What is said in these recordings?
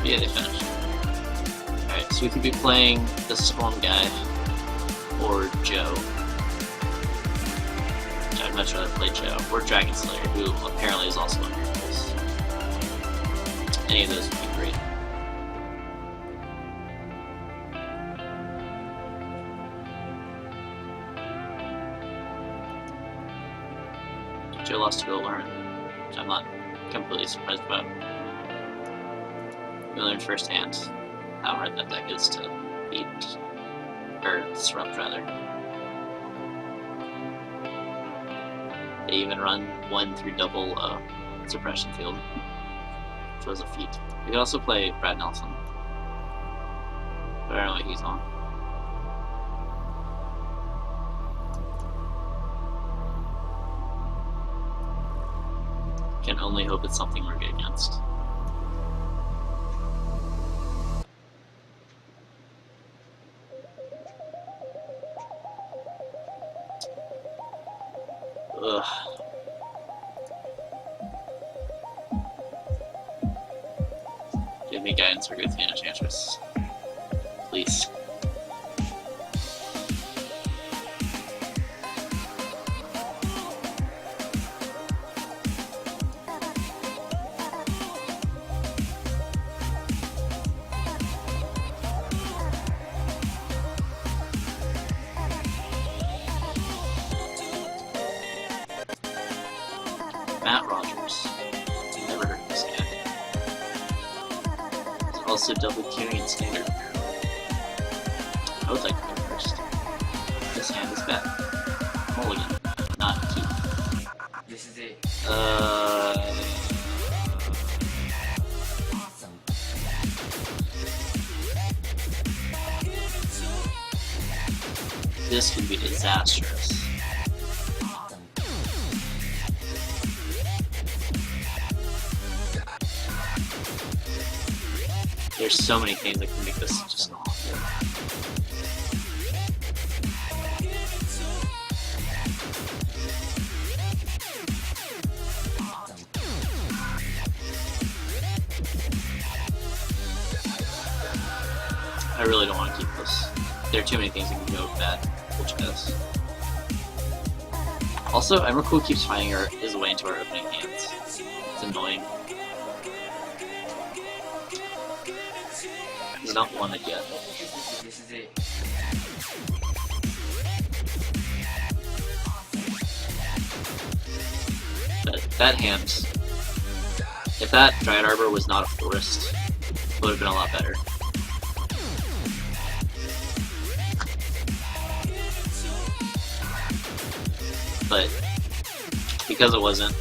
Yeah, they finished. Alright, so we could be playing the Storm guy or Joe. I'd much rather play Joe, or Dragon Slayer, who apparently is also on Miracles. Any of those would be great. Joe lost to Golden, which I'm not completely surprised about. We learned firsthand how hard that deck is to beat, or disrupt rather. They even run 1 through double suppression field, which was a feat. We could also play Brad Nelson, but I don't know what he's on. Can only hope it's something we're good against. Ugh. Give me guidance for Gothia Enchantress. Please. Matt Rogers. Never heard of this guy. He's also double queuing in standard. I would like to go first. This hand is bad. Mulligan, not keep. This is it. This could be disastrous. There's so many things that can make this just not good. I really don't want to keep this. There are too many things that can go bad, which does. Also, Emrakul keeps finding his way into our opening hands. It's annoying. He's not won it yet. This is it. But that hand, if that Dryad Arbor was not a forest, it would have been a lot better. But because it wasn't,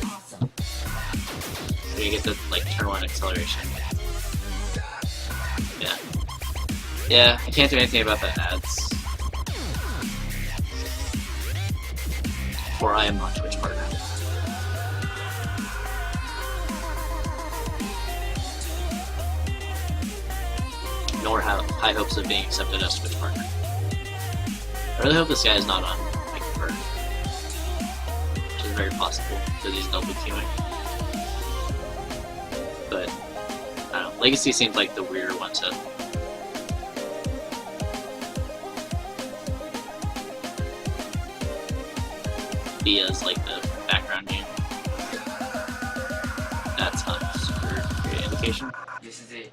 we get the like turn 1 acceleration. Yeah. Yeah, I can't do anything about the ads. For I am not Twitch partner. Nor have high hopes of being accepted as Twitch partner. I really hope this guy is not on like Bird. Which is very possible, because he's double queuing. But I don't know, Legacy seems like the weirder one to be as like the background game. That's not a super great indication. This is it.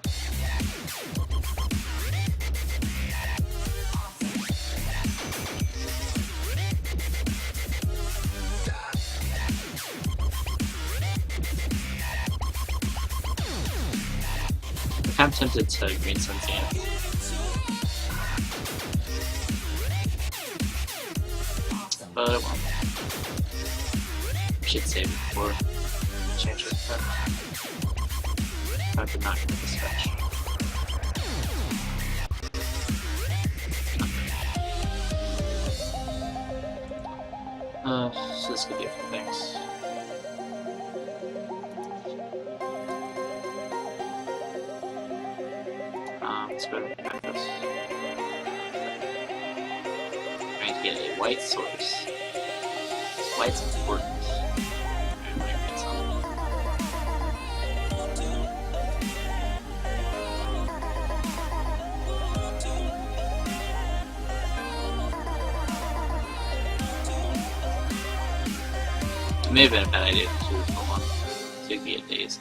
I'm tempted to Green Sun Zenith. But I won't. Should save it before change it. I did not get the stretch. So this could be a few things. Let's go to Memphis. Trying to get a white source. White's important. It may have been a bad idea to do full on, so you get dazed.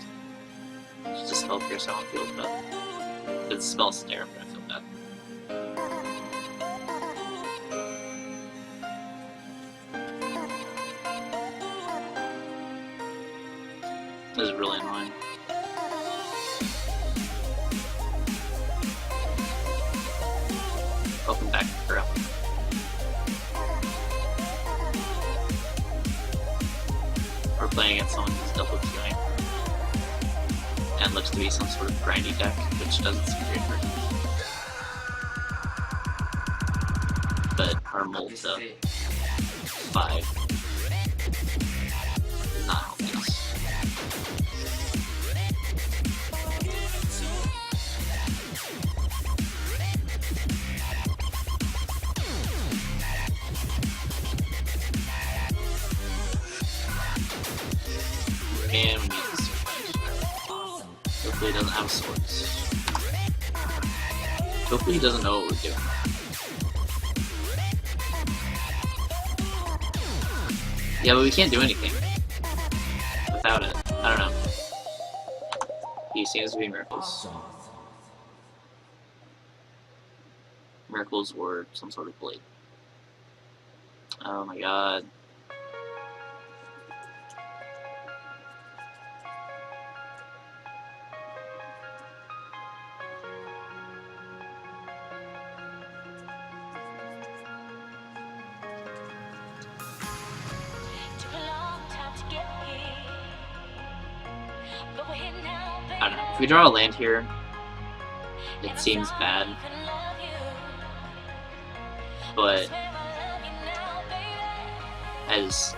Just a spell pierce, I don't feel bad. If it's a spell snare, I'm gonna feel bad. This is really annoying. Welcome back, girl. We're playing against someone who's double queuing. And looks to be some sort of grindy deck, which doesn't seem great for him. But our mold This to is it. 5 is not helping us. And we need this surprise. Hopefully he doesn't have swords. Hopefully he doesn't know what we're doing. Yeah, but we can't do anything without it. I don't know. He seems to be miracles. Miracles or some sort of blade. Oh my god. I don't know. If we draw a land here, it seems bad. But as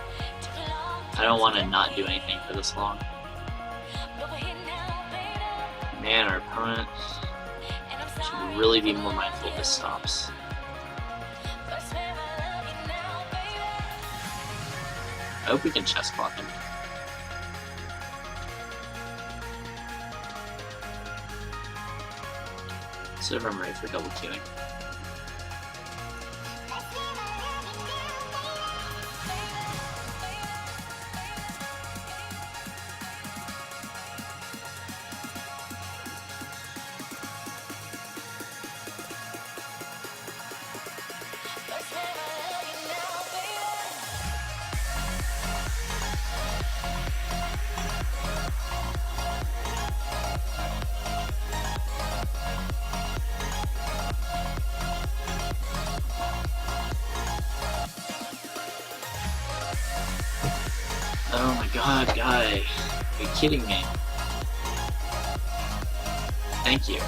I don't want to not do anything for this long. Man, our opponent should really be more mindful of his stops. I hope we can chess clock him. So I'm ready for double queuing. Oh my god, guy. Are you kidding me? Thank you.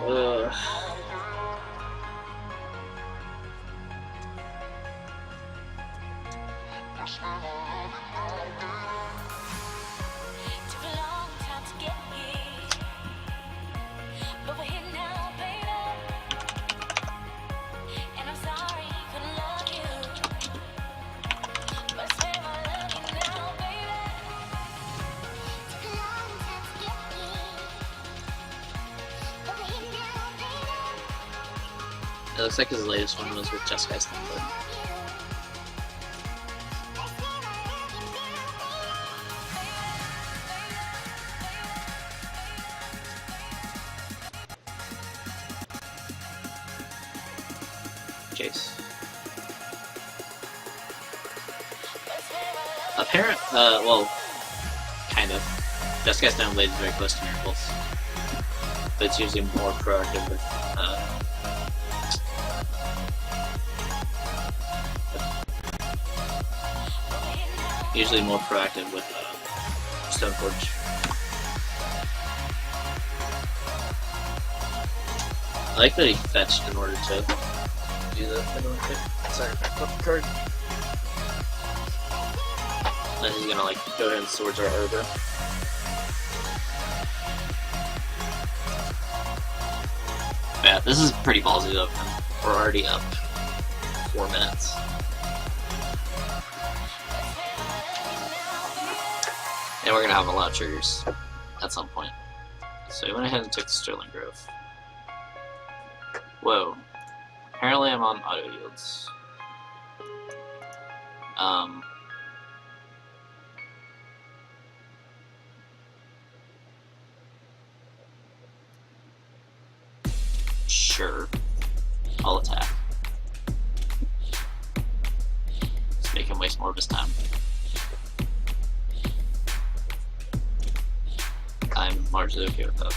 Ugh. It looks like his latest one was with Jeskai Stumble. Jace. Well, kind of. Jeskai Stumble is very close to Miracles. But it's usually more proactive with, usually more proactive with Stoneforge. I like that he fetched in order to do the sorry, I put the card. Then he's gonna like go ahead and swords our Arbor. yeah, this is pretty ballsy of him. We're already up 4 minutes. And we're gonna have a lot of triggers at some point. So we went ahead and took the Sterling Grove. Whoa. Apparently I'm on auto yields. Sure. I'll attack. Let's make him waste more of his time. I'm largely okay with that.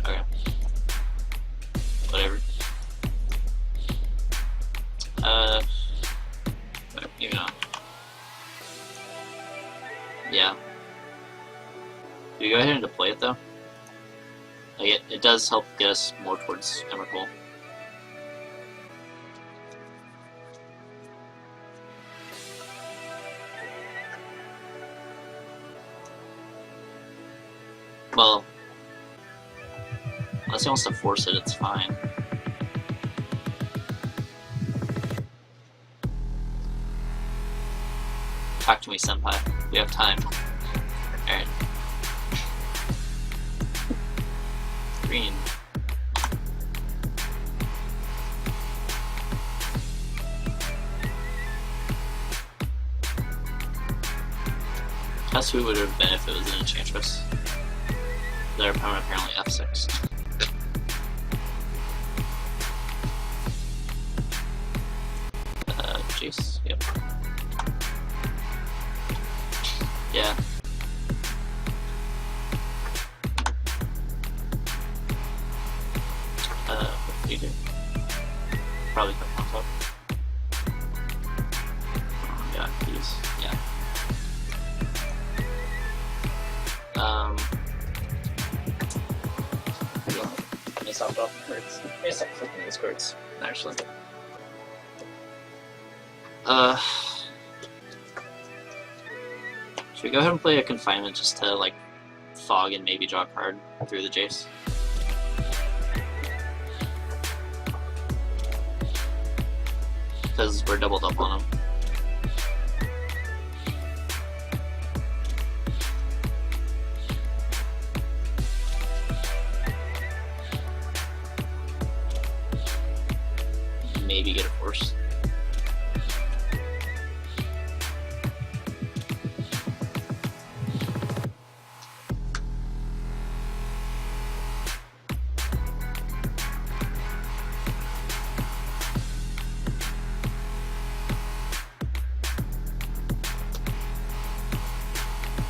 Okay. Whatever. Maybe not. Yeah. Do we go ahead and deploy it though? Like it does help get us more towards Emrakul. Well, unless he wants to force it, it's fine. Talk to me, senpai. We have time. Alright. Green. That's who would have been if it was an Enchantress. Their opponent apparently F6. Jace, yep. Yeah. What do you do? Probably put on top. Yeah, these, yeah. Let me stop off the cards. Let me stop flipping these cards, actually. Should we go ahead and play a Confinement just to, like, fog and maybe draw a card through the Jace? Because we're doubled up on him. Maybe get a force.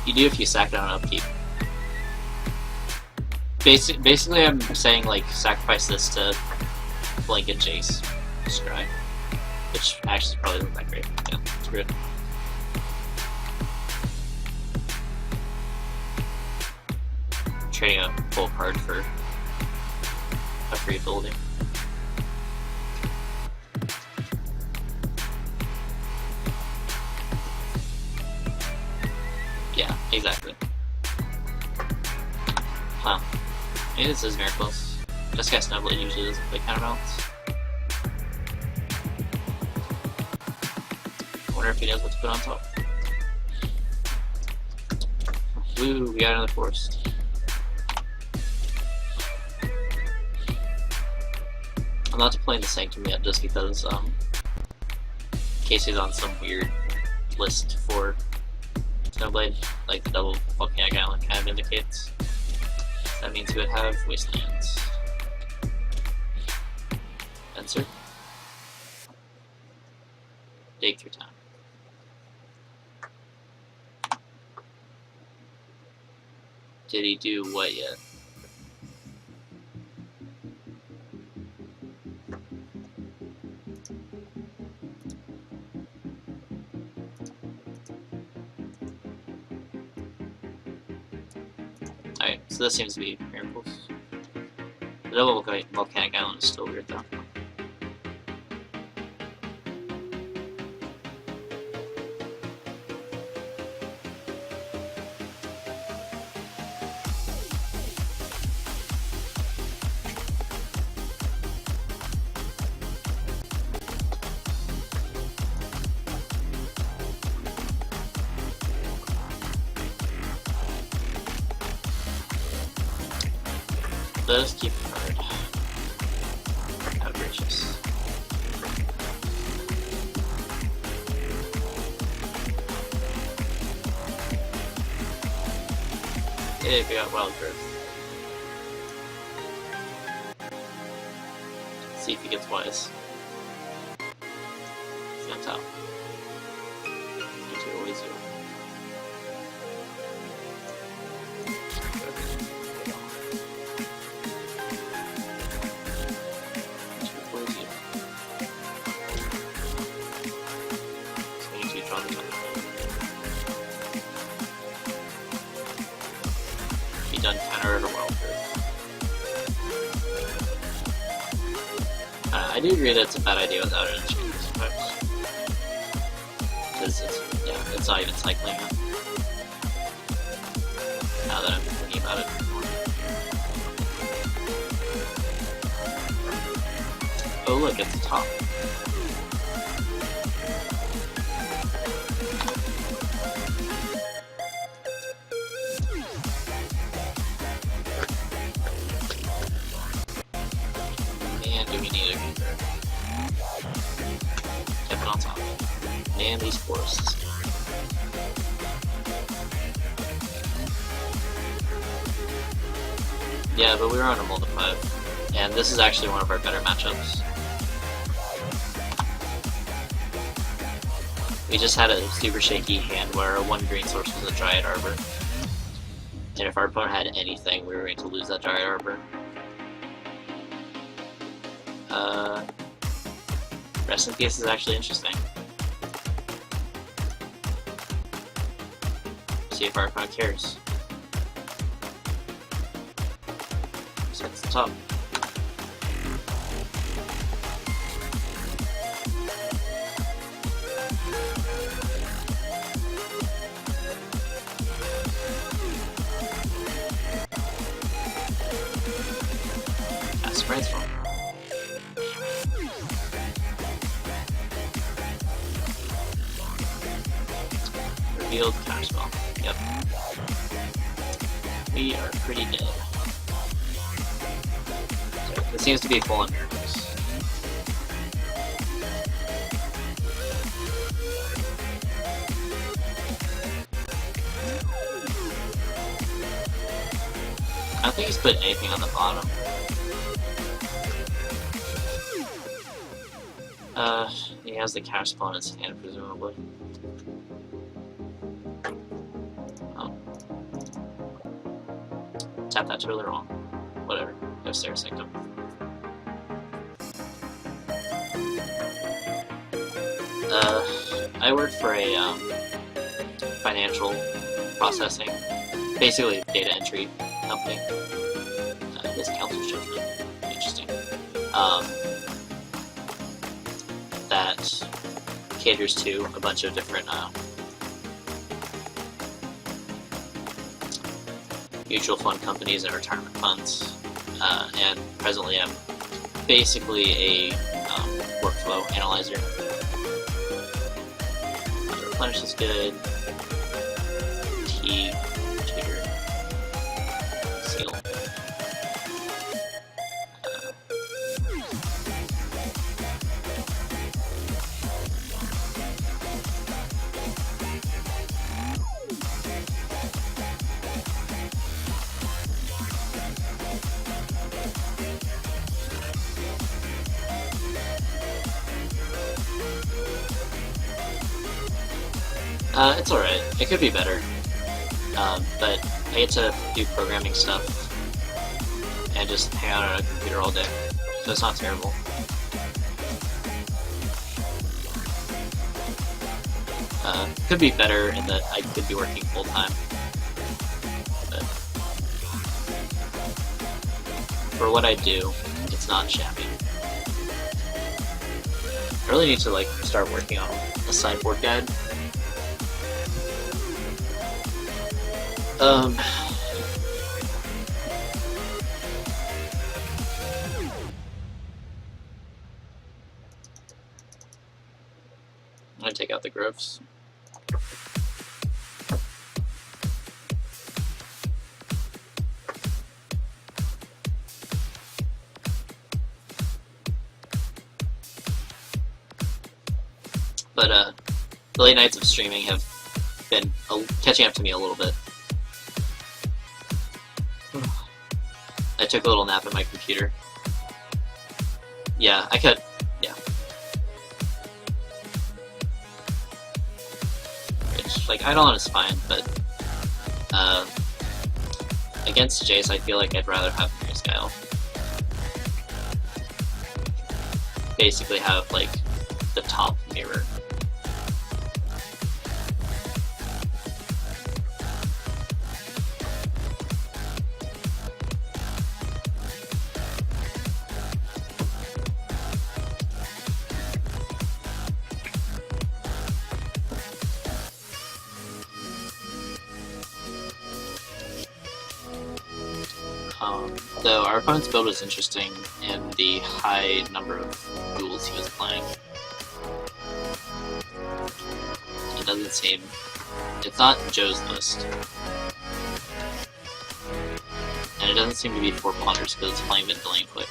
You do if you sack down upkeep. Basically, I'm saying like sacrifice this to blanket Jace, Scry, which actually probably isn't that great. Yeah, it's good. Trading a full card for a free ability. Yeah, exactly. Huh. Maybe this is Miracles. This guy Snowblade usually doesn't play counterbalance. I wonder if he knows what to put on top. Ooh, we got another forest. I'm not playing the Sanctum yet just because, in case he's on some weird list for Snowblade, like the double volcanic island kind of indicates. That means he would have wastelands. Fencer. Dig through time. Did he do what yet? Alright, so this seems to be Miracles. The double volcanic island is still weird though. Let us keep a card. Outrageous. Yeah, we got Wild Growth. Let's see if he gets Wise. He's on top. You always do. Done counter at a Wild Growth. I do agree that it's a bad idea without it in changes effects. Because it's not even cycling it. Now that I'm thinking about it more. Oh look, it's the top. Do we need a convert? Kept it on top. Man, these forests. Yeah, but we were on a multi-5, and this is actually one of our better matchups. We just had a super shaky hand where our one green source was a Dryad Arbor. And if our opponent had anything, we were going to lose that Dryad Arbor. Rest in Peace is actually interesting. See if our opponent cares. So it's the top. That's brainstorm. Revealed counterspell. Yep. We are pretty dead. So it seems to be full on miracles. I don't think he's put anything on the bottom. He has the counterspell in his hand, presumably. Tap that totally wrong. Whatever. No Stare Sanctum. I work for a financial processing, basically data entry company. This Council's Judgment. Interesting. That caters to a bunch of different mutual fund companies and retirement funds, and presently I'm basically a workflow analyzer. Replenish is good. T, tutor, seal. It's alright. It could be better. But I get to do programming stuff and just hang out on a computer all day, so it's not terrible. Could be better in that I could be working full time. But for what I do, it's not shabby. I really need to start working on a sideboard guide. I'm gonna take out the groves. but the late nights of streaming have been catching up to me a little bit. I took a little nap at my computer. Yeah, I could. Yeah. Which, like, Eidolon is fine, but against Jace, I feel like I'd rather have Mirror's Guile. Basically have, like, the top mirror. Though our opponent's build was interesting in the high number of duels he was playing. It doesn't seem... It's not Joe's list. And it doesn't seem to be 4 ponders because it's playing mid lane quick.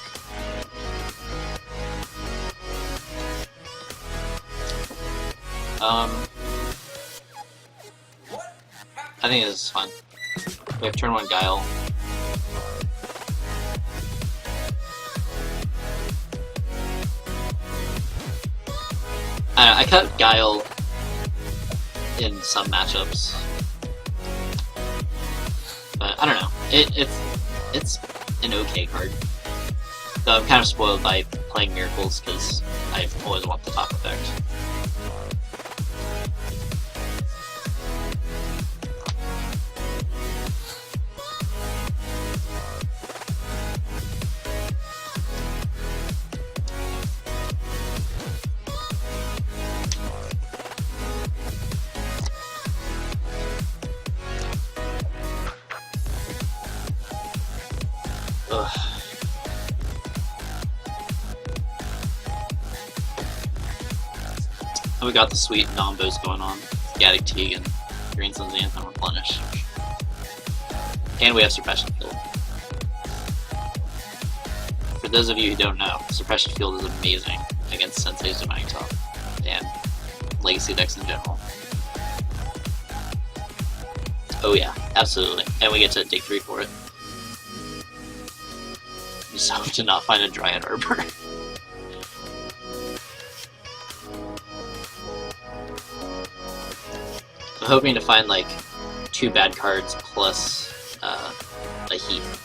I think this is fun. We have turn 1 Guile. I cut Guile in some matchups, but I don't know. It's an okay card. Though I'm kind of spoiled by playing Miracles because I've always wanted the top effect. We got the sweet Nombos going on. Gaddock Teague and Green Sun's Anthem Replenish. And we have Suppression Field. For those of you who don't know, Suppression Field is amazing against Sensei's Divining Top and Legacy decks in general. Oh yeah, absolutely. And we get to dig 3 for it. Just hope to not find a Dryad Arbor. I'm hoping to find like 2 bad cards plus a Heath.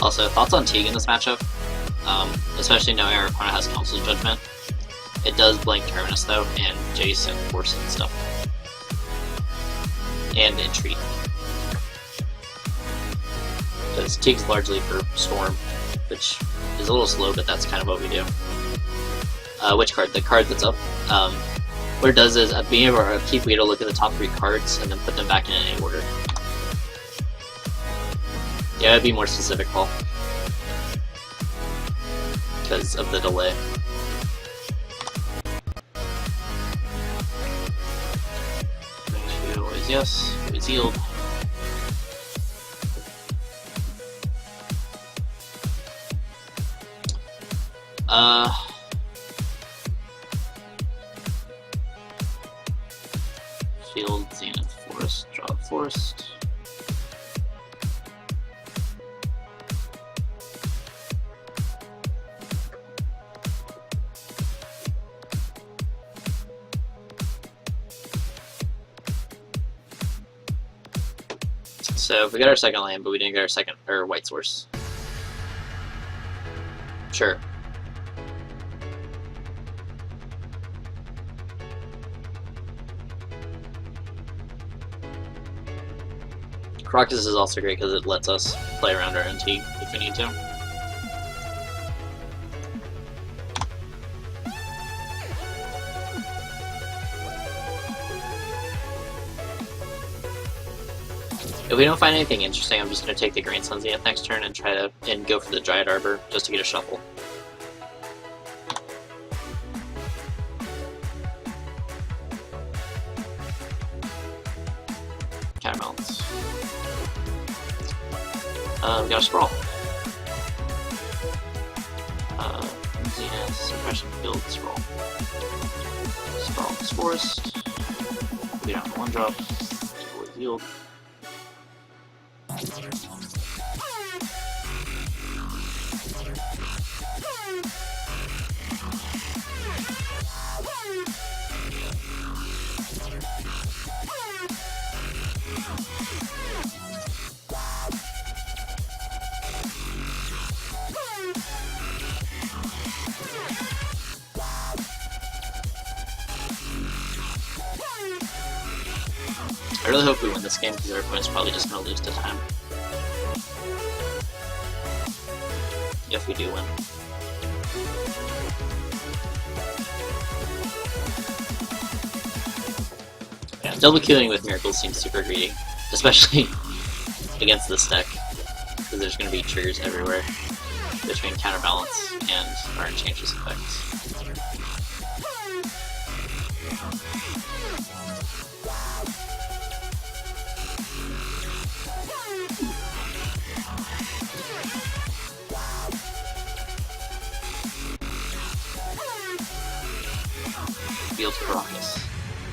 Also, thoughts on Teague in this matchup? Especially knowing our opponent has Council Judgment. It does blank Terminus though, and Jace and Force and stuff. And Entreat. Because Teague's largely for Storm, which is a little slow, but that's kind of what we do. Which card? The card that's up. What it does is, at the beginning of our upkeep, we had to look at the top 3 cards and then put them back in any order. Yeah, it'd be more specific, Paul. Because of the delay. Always yes, always yield. Field, Zenith, Forest, draw Forest. So we got our second land, but we didn't get our second white source. Sure. Crocus is also great because it lets us play around our NT if we need to. If we don't find anything interesting, I'm just going to take the Green Sun Zenith next turn and try to go for the Dryad Arbor just to get a shuffle. Counterbalance. We got a Sprawl. Zenith, Suppression Field, Sprawl. Sprawl is Forest. We down 1-drop. Equally healed. I really hope we win this game because our opponent's probably just going to lose to time. If we do win. Yeah, double queuing with Miracles seems super greedy, especially against this deck, because there's going to be triggers everywhere between Counterbalance and our Enchantress effects. Field Caracas.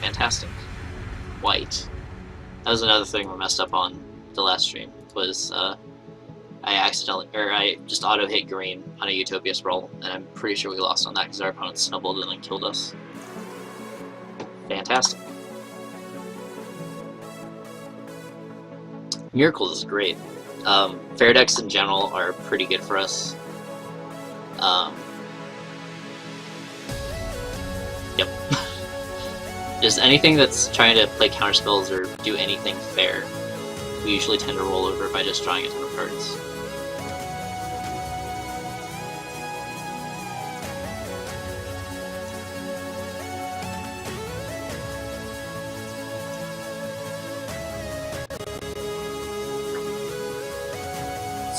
Fantastic. White. That was another thing we messed up on the last stream, was I just auto-hit green on a Utopia Sprawl, and I'm pretty sure we lost on that because our opponent snowballed and then killed us. Fantastic. Miracles is great. Fair decks in general are pretty good for us. Yep. Just anything that's trying to play counterspells or do anything fair, we usually tend to roll over by just drawing a ton of cards.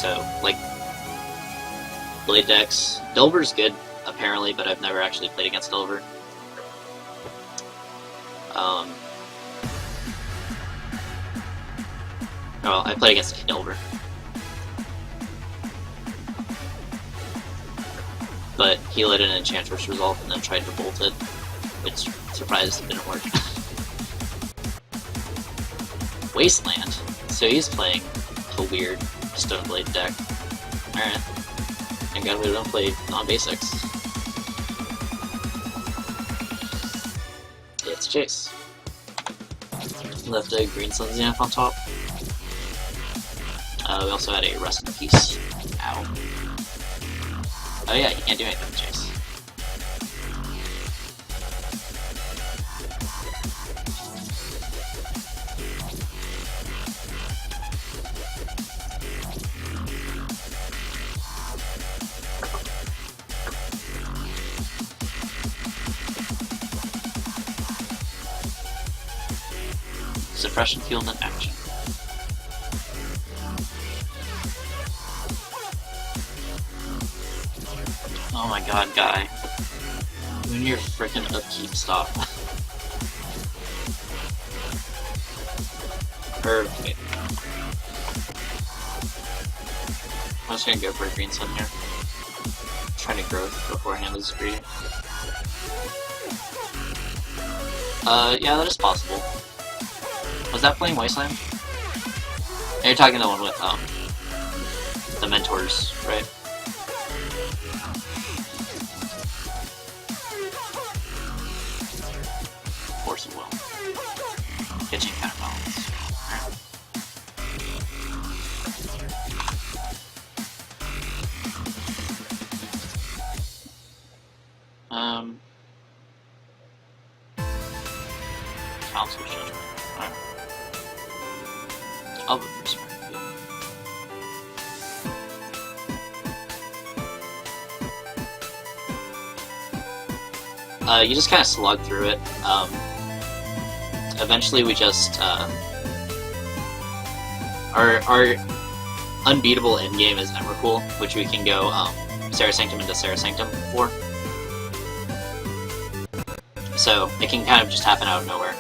So, like, Blade decks. Delver's good, apparently, but I've never actually played against Delver. Well, I played against Delver. But he let in an Enchantress Resolve and then tried to bolt it, which, surprised, didn't work. Wasteland. So he's playing a weird Stoneblade deck. Alright. Thank God we don't play non-basics. It's Chase. Left a Green Sun Zenith on top. We also had a Rest in Peace. Ow. Oh yeah, you can't do anything with Chase. Suppression Field in action. Oh my god, guy. We need your frickin' upkeep stop. Perfect. I'm just gonna go for a Green Sun here. Trying to growth beforehand is greedy. Yeah, that is possible. Was that playing Wasteland? You're talking the one with, the Mentors, right? Force of Will. Kitchen Counterbalance. Alright. Council Judgment. Alright. I'll go first. You just kind of slug through it. Eventually we just, our unbeatable endgame is Emrakul, which we can go, Serra Sanctum into Serra Sanctum for. So, it can kind of just happen out of nowhere.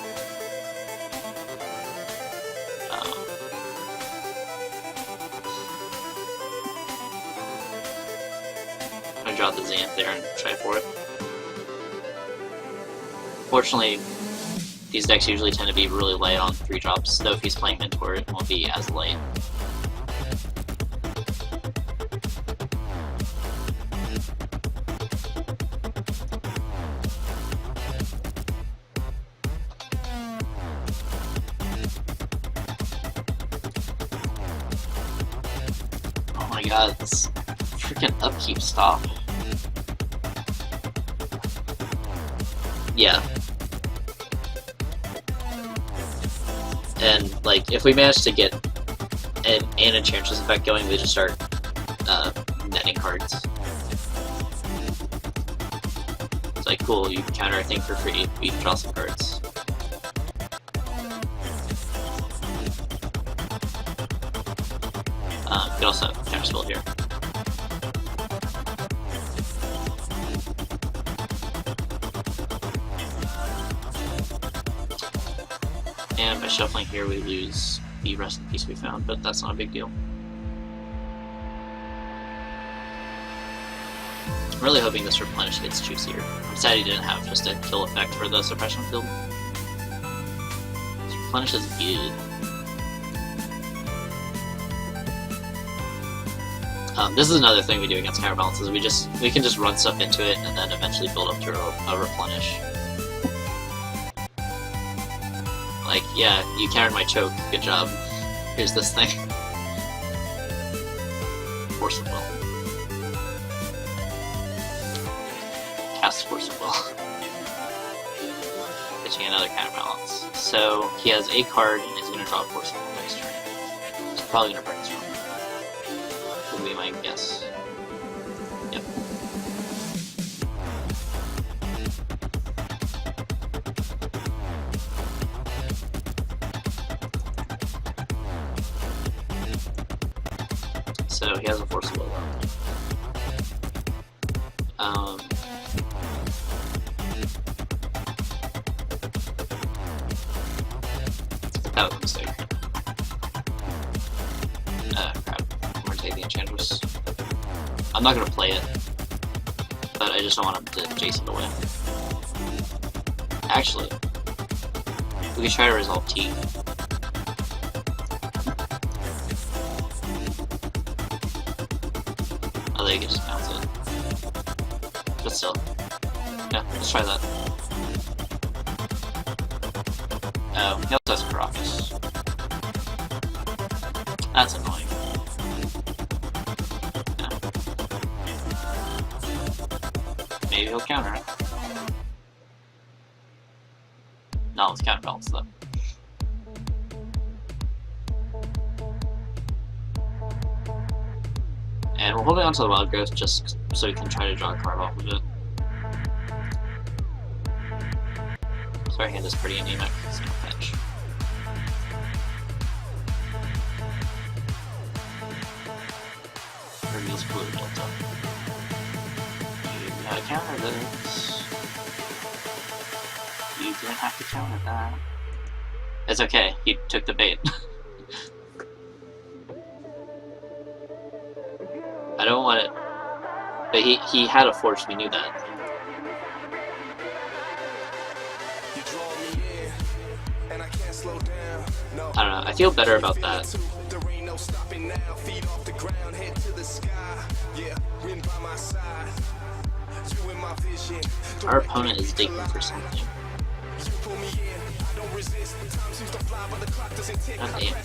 out the Xanth there and try for it. Fortunately, these decks usually tend to be really light on 3-drops, though if he's playing Mentor, it won't be as light. Oh my god, this freaking upkeep stop. Yeah. And, like, if we manage to get an Enchantress effect going, we just start netting cards. It's like, cool, you can counter a thing for free, we can draw some cards. You can also counterspell here. And by shuffling here, we lose the rest of the piece we found, but that's not a big deal. I'm really hoping this Replenish gets juicier. I'm sad he didn't have just a kill effect for the suppression field. This Replenish is good. This is another thing we do against Counterbalance, is we can just run stuff into it and then eventually build up to a Replenish. Like, yeah, you countered my choke, good job. Here's this thing. Force of Will. Cast Force of Will. Pitching another Counterbalance. So, he has a card and he's going to draw a Force of Will next turn. He's probably going to Brainstorm. Would be my guess. Yep. So he has a Force of Will. That was a mistake. Crap. I'm gonna take the Enchantress. I'm not gonna play it, but I just don't want him to Jason away. Actually, we could try to resolve T. Oh, they can just bounce it. But still. Yeah, let's try that. Oh, he also has Caracas. That's annoying. Yeah. Maybe he'll counter it. No, let's counterbalance though. And we're holding on to the Wild Growth just so we can try to draw a card off of it. So our hand is pretty anemic, so no pitch. Reveals blue built up. You gotta counter this. You didn't have to counter that. It's okay, he took the bait. I don't want it, but he had a force. We knew that. I don't know. I feel better about that. Our opponent is digging for something. God damn.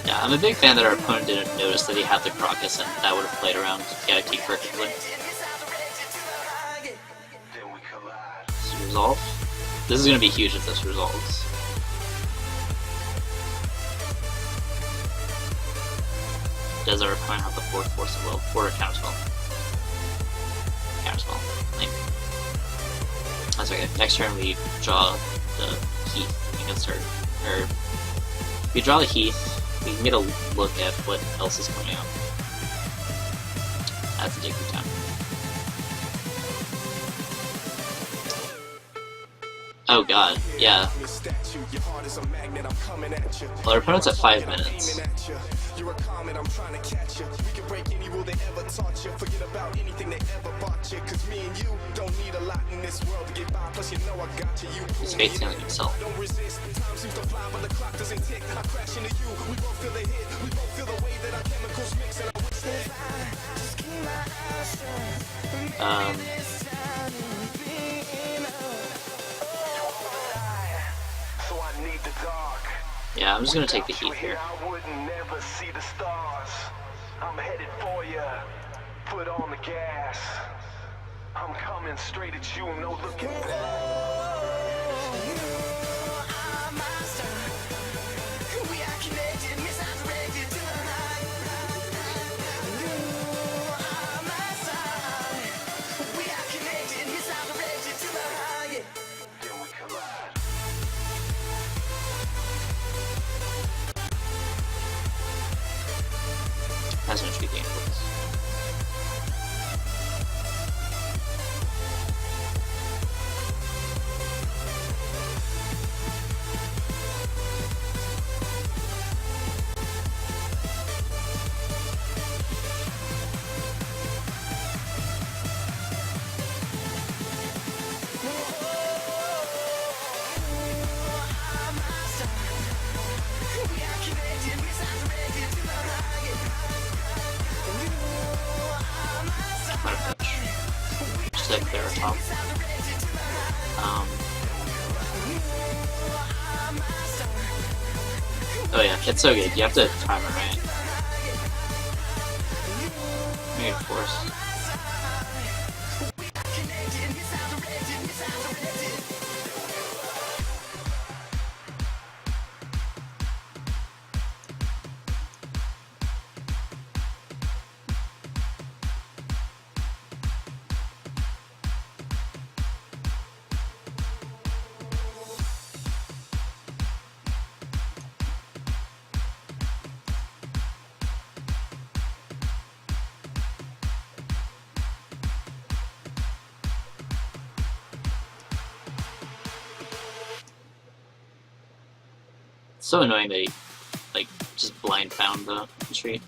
Yeah, I'm a big fan that our opponent didn't notice that he had the Crocus, and that would have played around Chaotic perfectly. This is resolve. This is going to be huge if this resolves. does our opponent have the 4th Force of Will? 4 counterspell. Counterspell. Like, that's okay. Next turn we draw the Heath. We can start. Or, if we draw the Heath, we can get a look at what else is coming up. That's a Digging Town. Oh god, yeah. Well, our opponent's at 5 minutes. He's facing on himself. Yeah, I'm just gonna take the Heath here. I'm headed for you. Put on the gas. I'm coming straight at you, no looking That's going to be game for us. Just like there top. Oh yeah, it's so good. You have to time it right. Maybe force. It's so annoying that he, like, just blind found the retreat.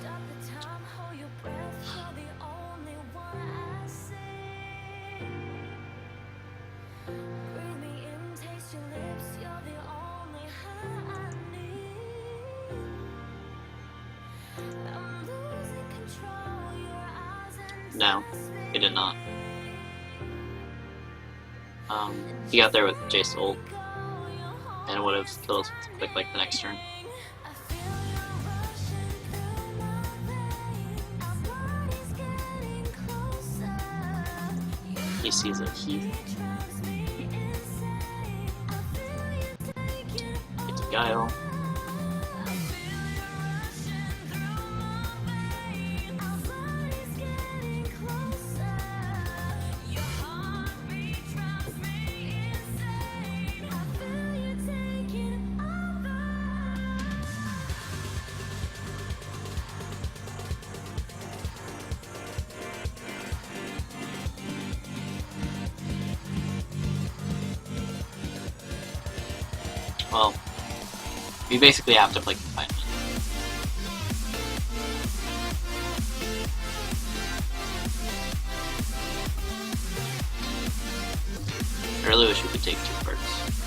Stop the time, hold your breath, you're the only one I see. Breathe me in, taste your lips, you're the only high I need. I'm losing control, your eyes and No, he did not. He got there with Jace ult, and would have killed us with quick like the next turn. He sees a Heath. It's a Guile. Well, we basically have to play confinement. I really wish we could take 2 cards.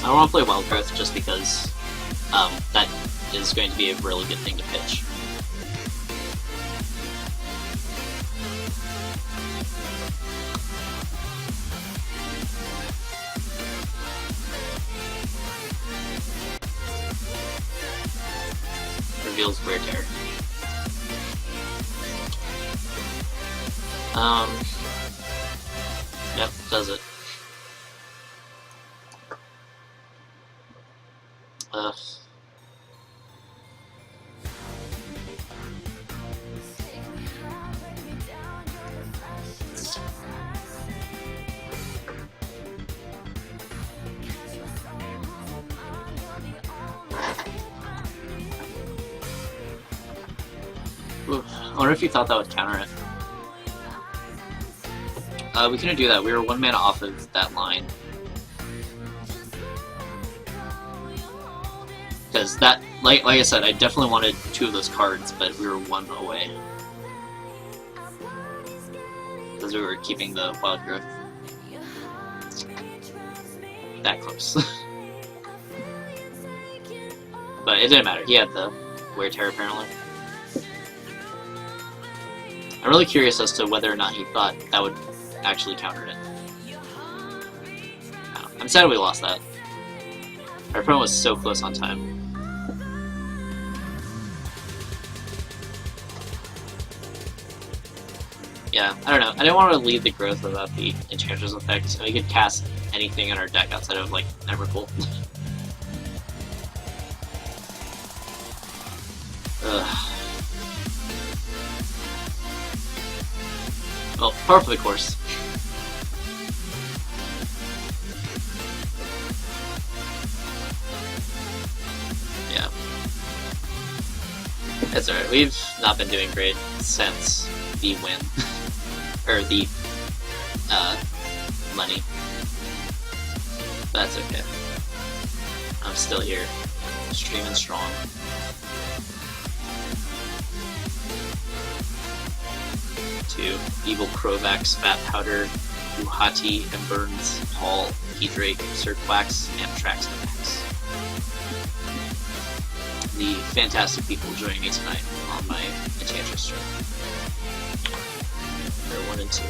don't want to play Wild Growth just because that is going to be a really good thing to pitch. Reveals Wear Tear. Yep, does it. Oof. I wonder if you thought that would counter it. We couldn't do that. We were 1 mana off of that line. Because that, like I said, I definitely wanted 2 of those cards, but we were 1 away. Because we were keeping the Wild Growth that close. But it didn't matter. He had the Wear Tear apparently. I'm really curious as to whether or not he thought that would actually counter it. I'm sad we lost that. Our opponent was so close on time. Yeah, I don't know. I didn't want to lead the growth without the Enchantress effect, so we could cast anything in our deck outside of, like, Emrakul. Ugh. Well, par for the course. Yeah. That's alright. We've not been doing great since the win. Or the, money. That's okay. I'm still here. Streaming strong. To Evil Krovax, Fat Powder, Uhati, and Burns, Paul, Hedrake, Cirquax, and Traxamax. The fantastic people joining me tonight on my Enchantress stream. They're 1 and 2.